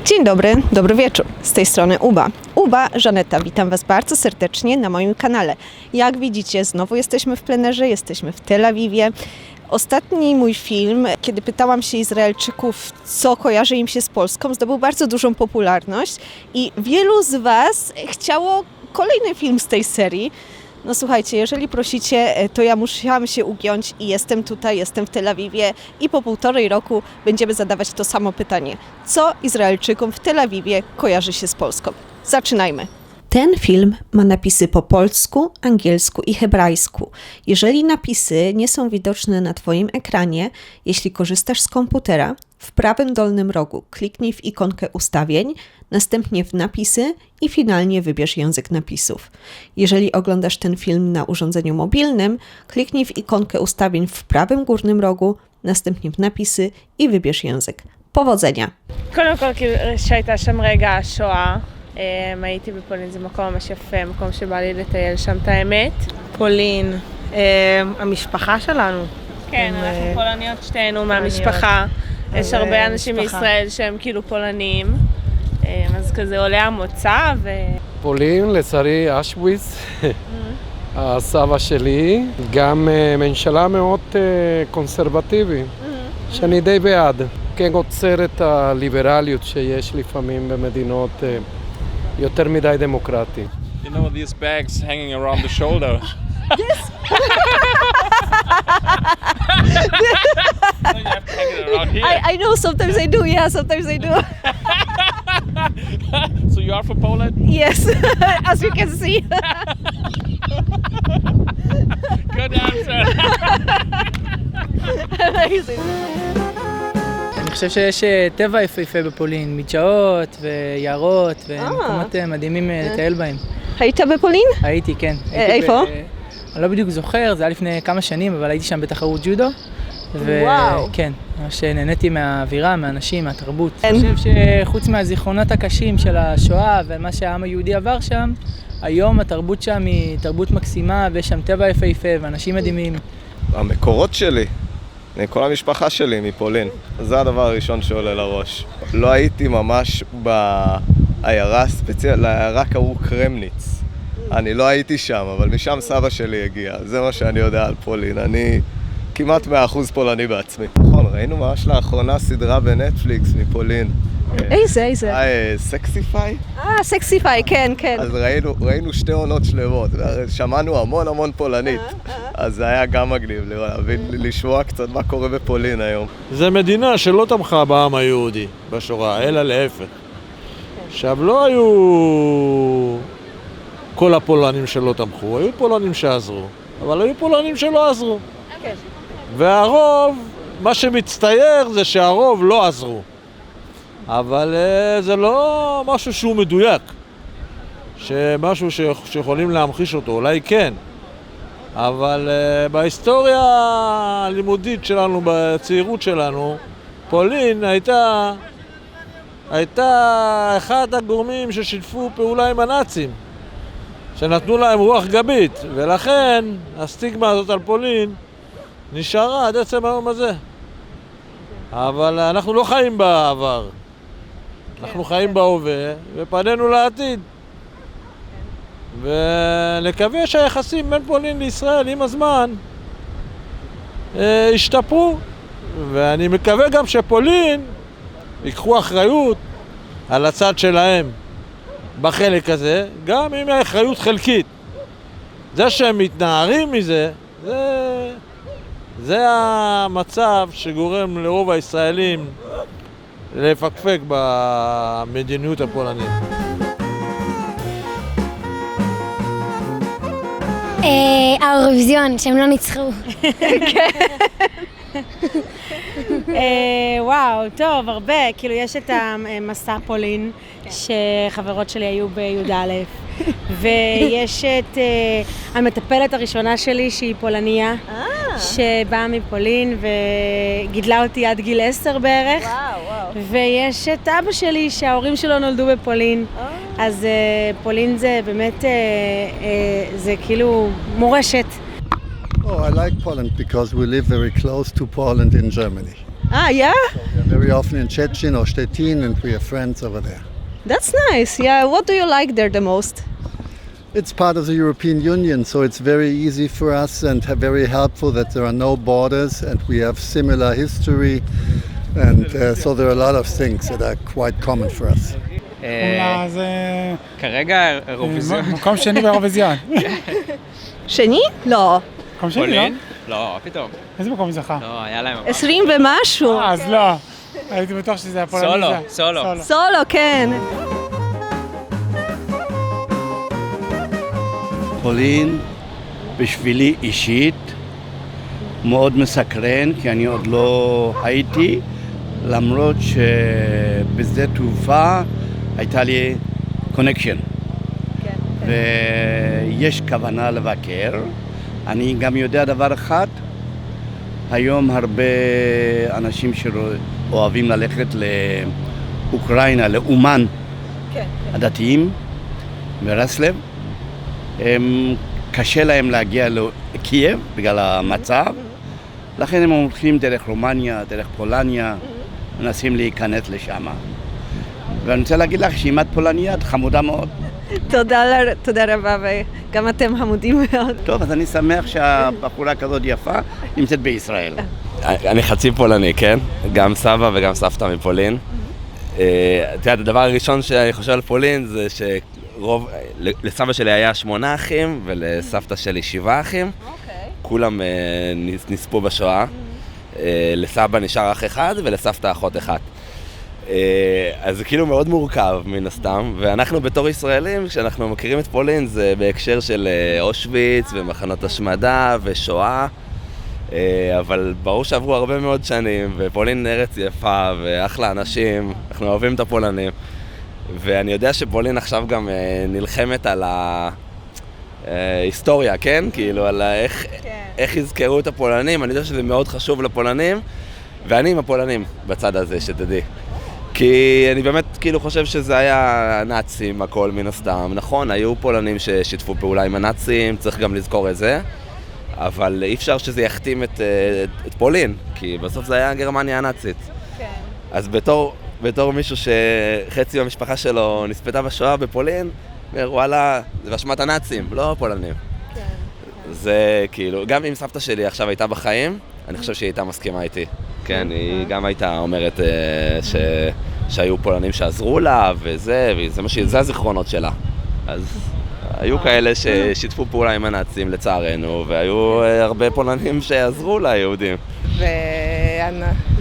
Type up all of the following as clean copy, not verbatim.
Dzień dobry, dobry wieczór. Z tej strony Uba. Uba, Żaneta, witam Was bardzo serdecznie na moim kanale. Jak widzicie, znowu jesteśmy w plenerze, jesteśmy w Tel Awiwie. Ostatni mój film, kiedy pytałam się Izraelczyków, co kojarzy im się z Polską, zdobył bardzo dużą popularność i wielu z Was chciało kolejny film z tej serii. No słuchajcie, jeżeli prosicie, to ja musiałam się ugiąć i jestem tutaj, jestem w Tel Awiwie i po 1,5 roku będziemy zadawać to samo pytanie. Co Izraelczykom w Tel Awiwie kojarzy się z Polską? Zaczynajmy. Ten film ma napisy po polsku, angielsku i hebrajsku. Jeżeli napisy nie są widoczne na Twoim ekranie, jeśli korzystasz z komputera, w prawym dolnym rogu kliknij w ikonkę ustawień, następnie w napisy i finalnie wybierz język napisów. Jeżeli oglądasz ten film na urządzeniu mobilnym, kliknij w ikonkę ustawień w prawym górnym rogu, następnie w napisy i wybierz język. Powodzenia! קודם כל, שהייתה שם רגע השואה, הייתי בפולין, זה מקום ממש יפה, מקום שבא לי לטייל שם את האמת. פולין, המשפחה שלנו. כן, אנחנו פולניות שתינו מהמשפחה. יש הרבה אנשים מישראל שהם כאילו פולנים, אז כזה עולה המוצא ו... פולין, לצערי אשוויץ, הסבא שלי, גם ממשלה מאוד קונסרבטיבי, שאני די בעד. כן עוצר את הליברליות שיש לפעמים במדינות יותר מדי דמוקרטי. You know these bags hanging around the shoulder? Yes! So you have to hang it around here. I know, sometimes I do, yeah, sometimes I do. So you are from Poland? Yes, as you can see. Good answer. Amazing. אני חושב שיש טבע יפהפה בפולין, מדשאות ויערות ומקומות מדהימים לטייל בהם. היית בפולין? הייתי, כן. איפה? אני לא בדיוק זוכר, זה היה לפני כמה שנים, אבל הייתי שם בתחרות ג'ודו. וואו. כן, ממש נהניתי מהאווירה, מהאנשים, מהתרבות. כן. אני חושב שחוץ מהזיכרונות הקשים של השואה ומה שהעם היהודי עבר שם, היום התרבות שם היא תרבות מקסימה, ויש שם טבע יפהפה ואנשים מדהימים. המקורות שלי, כל המשפחה שלי מפולין, זה הדבר הראשון שעולה לראש. לא הייתי ממש בעיירה הספציפית, לעיירה קראו קרמניץ. אני לא הייתי שם, אבל משם סבא שלי הגיע, זה מה שאני יודע על פולין. אני כמעט 100% פולני בעצמי. נכון, ראינו ממש לאחרונה סדרה בנטפליקס מפולין. איזה? סקסיפיי? סקסיפיי, כן, כן. אז ראינו 2 עונות שלמות, שמענו המון פולנית. אז זה היה גם מגניב לשמוע קצת מה קורה בפולין היום. זה מדינה שלא תמכה בעם היהודי בשואה, אלא להפך. עכשיו, לא היו כל הפולנים שלא תמכו, היו פולנים שעזרו, אבל היו פולנים שלא עזרו. והרוב, מה שמצטייר זה שהרוב לא עזרו. אבל זה לא משהו שהוא מדויק, משהו שיכולים להמחיש אותו, אולי כן. אבל בהיסטוריה הלימודית שלנו, בצעירות שלנו, פולין הייתה אחד הגורמים ששיתפו פעולה עם הנאצים, שנתנו להם רוח גבית, ולכן הסטיגמה הזאת על פולין נשארה עד עצם היום הזה. אבל אנחנו לא חיים בעבר, אנחנו חיים בהווה ופנינו לעתיד. ונקווה שהיחסים בין פולין לישראל עם הזמן השתפרו, ואני מקווה גם שפולין ייקחו אחריות על הצד שלהם בחלק הזה, גם אם היא אחריות חלקית. זה שהם מתנערים מזה, זה המצב שגורם לרוב הישראלים לפקפק במדיניות הפולנית. האירוויזיון, שהם לא ניצחו. וואו, טוב, הרבה. כאילו, יש את המסע פולין, שחברות שלי היו בי"א, ויש את המטפלת הראשונה שלי, שהיא פולניה, שבאה מפולין וגידלה אותי עד גיל 10 בערך. ויש את אבא שלי, שההורים שלו נולדו בפולין. אז פולין זה באמת, זה כאילו מורשת. Oh, I like Poland because we live very close to Poland in Germany. Ah, yeah? We're very often in Szczecin or Stettin, and we have friends over there. That's nice. Yeah, what do you like there the most? It's part of the European Union, so it's very easy for us and very helpful that there are no borders and we have similar history, and so there are a lot of things that are quite common for us. זה כרגע אירוויזיון. מקום שני באירוויזיון. שני? לא. מקום שני, לא? לא, פתאום. איזה מקום זכה? לא, היה להם... 20 ומשהו. אז לא. הייתי בטוח שזה הפולניזה. סולו. סולו, כן. פולין בשבילי אישית מאוד מסקרן, כי אני עוד לא הייתי, למרות שבשדה תעופה הייתה לי קונקשן. ויש כוונה לבקר. אני גם יודע דבר אחד, היום הרבה אנשים שאוהבים ללכת לאוקראינה, לאומן, הדתיים, ברסלב, קשה להם להגיע לקייב בגלל המצב, לכן הם הולכים דרך רומניה, דרך פולניה, מנסים להיכנס לשם. ואני רוצה להגיד לך שאם את פולניה, את חמודה מאוד. תודה רבה, וגם אתם חמודים מאוד. טוב, אז אני שמח שהבחורה כזאת יפה נמצאת בישראל. אני חצי פולני, כן? גם סבא וגם סבתא מפולין. אתה יודע, הדבר הראשון שאני חושב על פולין זה לסבא שלי היה 8 אחים ולסבתא שלי 7 אחים. כולם נספו בשואה. לסבא נשאר אח אחד ולסבתא אחות אחת. אז זה כאילו מאוד מורכב מן הסתם, ואנחנו בתור ישראלים, כשאנחנו מכירים את פולין, זה בהקשר של אושוויץ ומחנות השמדה ושואה, אבל ברור שעברו הרבה מאוד שנים, ופולין ארץ יפה ואחלה אנשים, אנחנו אוהבים את הפולנים, ואני יודע שפולין עכשיו גם נלחמת על ההיסטוריה, כן? כאילו על איך יזכרו את הפולנים. אני יודע שזה מאוד חשוב לפולנים, ואני עם הפולנים בצד הזה, שתדעי. כי אני באמת כאילו חושב שזה היה נאצים הכל מן הסתם. נכון, היו פולנים ששיתפו פעולה עם הנאצים, צריך גם לזכור את זה, אבל אי אפשר שזה יכתים את פולין, כי בסוף זה היה גרמניה הנאצית. כן. אז בתור מישהו שחצי מהמשפחה שלו נספתה בשואה בפולין, אומר וואלה, זה באשמת הנאצים, לא פולנים. כן. זה כאילו, גם אם סבתא שלי עכשיו הייתה בחיים, אני חושב שהיא הייתה מסכימה איתי. כן, היא גם הייתה אומרת שהיו פולנים שעזרו לה, וזה הזיכרונות שלה. אז היו כאלה ששיתפו פעולה עם הנאצים לצערנו, והיו הרבה פולנים שעזרו ליהודים.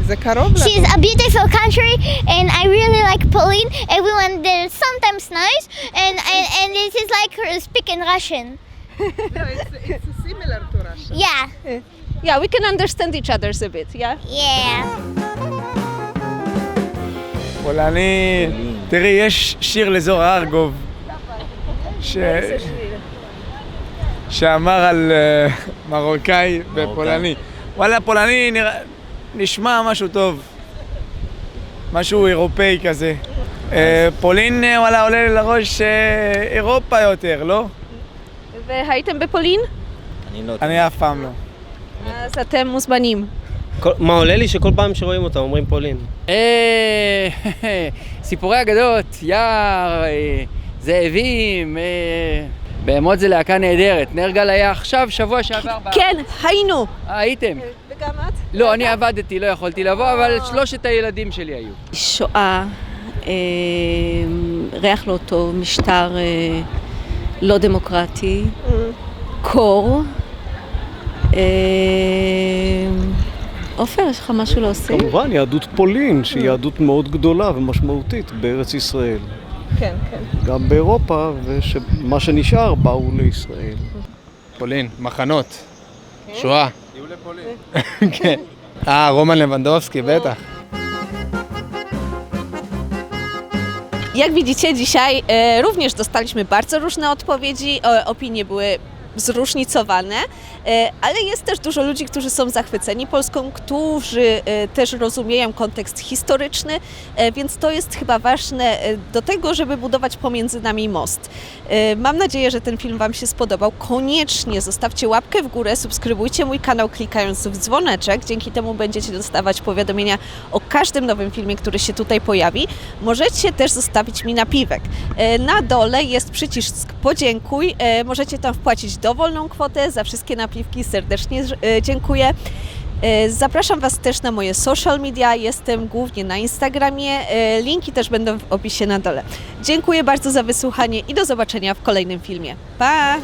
זה קרוב לנו. She's a beautiful country and I really like Poland. Everyone there is sometimes nice and it is like speaking Russian. No, it's similar to Russian. Yeah. Yeah, we can understand each other a bit, yeah? Yeah. פולני, תראי, יש שיר לזוהר ארגוב שאמר על מרוקאי בפולני. וואלה, פולני נשמע משהו טוב, משהו אירופאי כזה. פולין, וואלה, עולה לראש אירופה יותר, לא? והייתם בפולין? אני אף פעם לא. אז אתם מוזמנים. מה עולה לי? שכל פעם שרואים אותם אומרים פולין. סיפורי אגדות, יער, זאבים, בהמות זה להקה נהדרת. נרגל היה עכשיו, שבוע שעבר. כן, היינו. הייתם. וגם את? לא, אני עבדתי, לא יכולתי לבוא, אבל 3 הילדים שלי היו. שואה, ריח לא טוב, משטר לא דמוקרטי, קור. עופר, יש לך משהו להוסיף? כמובן, יהדות פולין, שהיא יהדות מאוד גדולה ומשמעותית בארץ ישראל. כן, כן. גם באירופה, ומה שנשאר באו לישראל. פולין, מחנות, שואה. יהיו לפולין. כן. רומן לבנדובסקי, beta. Jak widzicie, dzisiaj również dostaliśmy bardzo różne odpowiedzi. Opinie były zróżnicowane, ale jest też dużo ludzi, którzy są zachwyceni Polską, którzy też rozumieją kontekst historyczny, więc to jest chyba ważne do tego, żeby budować pomiędzy nami most. Mam nadzieję, że ten film Wam się spodobał. Koniecznie zostawcie łapkę w górę, subskrybujcie mój kanał klikając w dzwoneczek, dzięki temu będziecie dostawać powiadomienia o każdym nowym filmie, który się tutaj pojawi. Możecie też zostawić mi napiwek. Na dole jest przycisk podziękuj, możecie tam wpłacić dowolną kwotę, za wszystkie napiwki serdecznie dziękuję. Zapraszam Was też na moje social media, jestem głównie na Instagramie, linki też będą w opisie na dole. Dziękuję bardzo za wysłuchanie i do zobaczenia w kolejnym filmie. Pa!